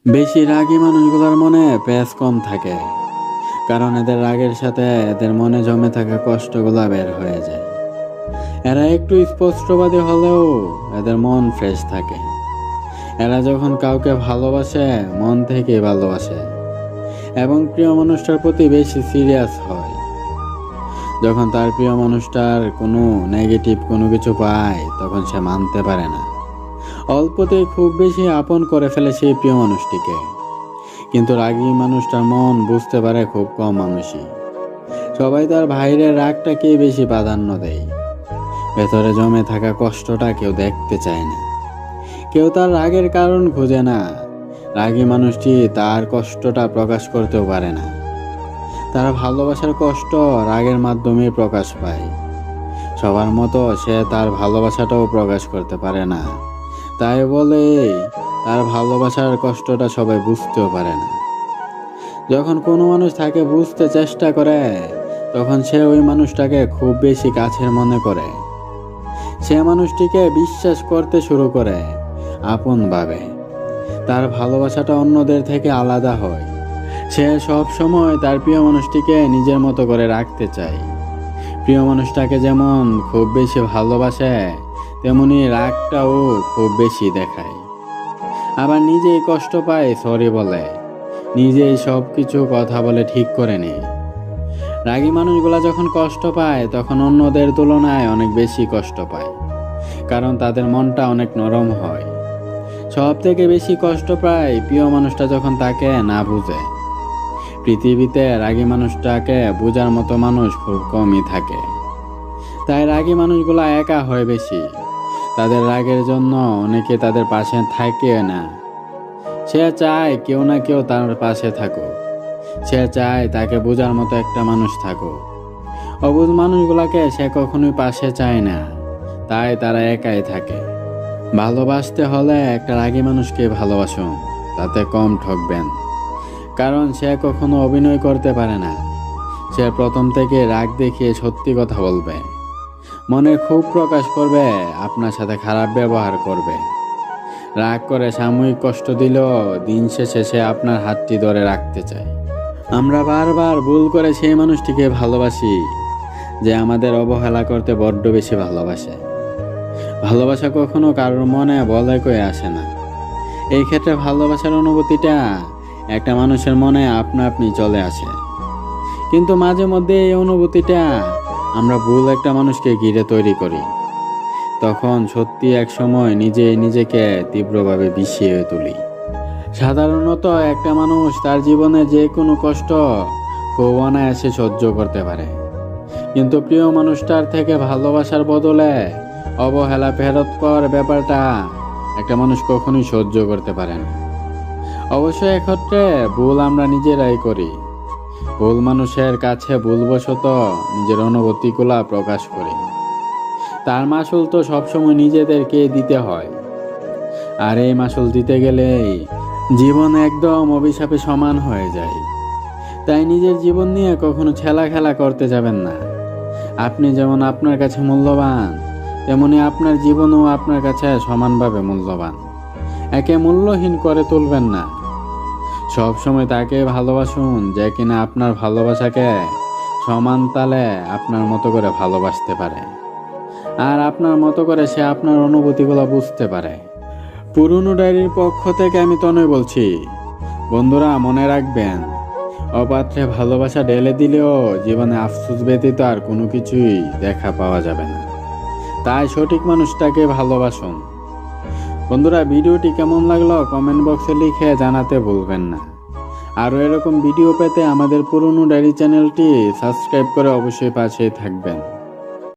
বেশি রাগী মানুষগুলোর মনে পেঁচ কম থাকে, কারণ এদের রাগের সাথে এদের মনে জমে থাকা কষ্টগুলা বের হয়ে যায়। এরা একটু স্পষ্টবাদী হলেও এদের মন ফ্রেশ থাকে। এরা যখন কাউকে ভালোবাসে মন থেকে ভালোবাসে এবং প্রিয় মানুষটার প্রতি বেশি সিরিয়াস হয়। যখন তার প্রিয় মানুষটার কোনো নেগেটিভ কোনো কিছু পায় তখন সে মানতে পারে না। অল্পতেই খুব বেশি আপন করে ফেলে সেই প্রিয় মানুষটিকে। কিন্তু রাগী মানুষটার মন বুঝতে পারে খুব কম মানুষই। সবাই তার বাইরের রাগটাকে বেশি প্রাধান্য দেয়, ভেতরে জমে থাকা কষ্টটা কেউ দেখতে চায় না। কেউ তার রাগের কারণ খুঁজে না। রাগী মানুষটি তার কষ্টটা প্রকাশ করতেও পারে না। তার ভালোবাসার কষ্ট রাগের মাধ্যমে প্রকাশ পায়। সবার মতো সে তার ভালোবাসাটাও প্রকাশ করতে পারে না, তাই বলে তার ভালোবাসার কষ্টটা সবাই বুঝতেও পারে না। যখন কোনো মানুষ তাকে বুঝতে চেষ্টা করে তখন সে ওই মানুষটাকে খুব বেশি কাছের মনে করে। সে মানুষটিকে বিশ্বাস করতে শুরু করে, আপন ভাবে। তার ভালোবাসাটা অন্যদের থেকে আলাদা হয়। সে সব সময় তার প্রিয় মানুষটিকে নিজের মতো করে রাখতে চায়। প্রিয় মানুষটাকে যেমন খুব বেশি ভালোবাসে তেমনি রাগটাও খুব বেশি দেখায়। আবার নিজেই কষ্ট পায় সরি বলে, নিজেই সব কিছু কথা বলে ঠিক করে নেয়। রাগী মানুষগুলা যখন কষ্ট পায় তখন অন্যদের তুলনায় অনেক বেশি কষ্ট পায়, কারণ তাদের মনটা অনেক নরম হয়। সব থেকে বেশি কষ্ট পায় প্রিয় মানুষটা যখন তাকে না বুঝে। পৃথিবীতে রাগী মানুষটাকে বোঝার মতো মানুষ খুব কমই থাকে, তাই রাগী মানুষগুলা একা হয় বেশি। তাদের রাগের জন্য অনেকে তাদের পাশে থাকে না। সে চায় কেউ না কেউ তার পাশে থাকুক, সে চায় তাকে বোঝার মতো একটা মানুষ থাকুক। অবুঝ মানুষগুলাকে সে কখনোই পাশে চায় না, তাই তারা একাই থাকে। ভালোবাসতে হলে একটা রাগী মানুষকে ভালোবাসুন, তাতে কম ঠকবেন, কারণ সে কখনো অভিনয় করতে পারে না। সে প্রথম থেকে রাগ দেখিয়ে সত্যি কথা বলবে, মনে খুব প্রকাশ করবে, আপনার সাথে খারাপ ব্যবহার করবে। রাগ করে সাময়িক কষ্ট দিলেও দিন শেষে সে আপনার হাতটি ধরে রাখতে চায়। আমরা বারবার ভুল করে সেই মানুষটিকে ভালোবাসি যে আমাদের অবহেলা করতে বড্ড বেশি ভালোবাসে। ভালোবাসা কখনো কারোর মনে বলে কয়ে আসে না। এই ক্ষেত্রে ভালোবাসার অনুভূতিটা একটা মানুষের মনে আপনা আপনি চলে আসে। কিন্তু মাঝে মধ্যে এই অনুভূতিটা আমরা ভুল একটা মানুষকে ঘিরে তৈরি করি। তখন সত্যি এক সময় নিজেকে তীব্রভাবে বিষিয়ে তুলি। সাধারণত একটা মানুষ তার জীবনে যে কোনো কষ্ট খুব অনায়াসে সহ্য করতে পারে, কিন্তু প্রিয় মানুষটার থেকে ভালোবাসার বদলে অবহেলা ফেরত পাওয়ার ব্যাপারটা একটা মানুষ কখনোই সহ্য করতে পারে না। অবশ্যই এক্ষেত্রে ভুল আমরা নিজেরাই করি। ভুল মানুষের কাছে ভুলবশত নিজের অনুভূতিগুলা প্রকাশ করি। তার মাসুল তো সবসময় নিজেদেরকে দিতে হয়, আর এই মাসুল দিতে গেলেই জীবন একদম অভিশাপে সমান হয়ে যায়। তাই নিজের জীবন নিয়ে কখনো খেলা করতে যাবেন না। আপনি যেমন আপনার কাছে মূল্যবান, তেমনি আপনার জীবনও আপনার কাছে সমানভাবে মূল্যবান। একে মূল্যহীন করে তুলবেন না। সব সময় তাকে ভালোবাসুন যে কিনা আপনার ভালোবাসাকে সমান তালে আপনার মতো করে ভালোবাসতে পারে, আর আপনার মতো করে সে আপনার অনুভূতিগুলো বুঝতে পারে। পুরনো ডায়েরির পক্ষ থেকে আমি তনয় বলছি, বন্ধুরা মনে রাখবেন, অপাত্রে ভালোবাসা ঢেলে দিলেও জীবনে আফসোস ব্যতীত আর কোনো কিছুই দেখা পাওয়া যাবে না। তাই সঠিক মানুষটাকে ভালোবাসুন। বন্ধুরা, ভিডিওটি কেমন লাগলো কমেন্ট বক্সে লিখে জানাতে ভুলবেন না। আরও এরকম ভিডিও পেতে আমাদের পুরনো ডায়েরি চ্যানেলটি সাবস্ক্রাইব করে অবশ্যই পাশে থাকবেন।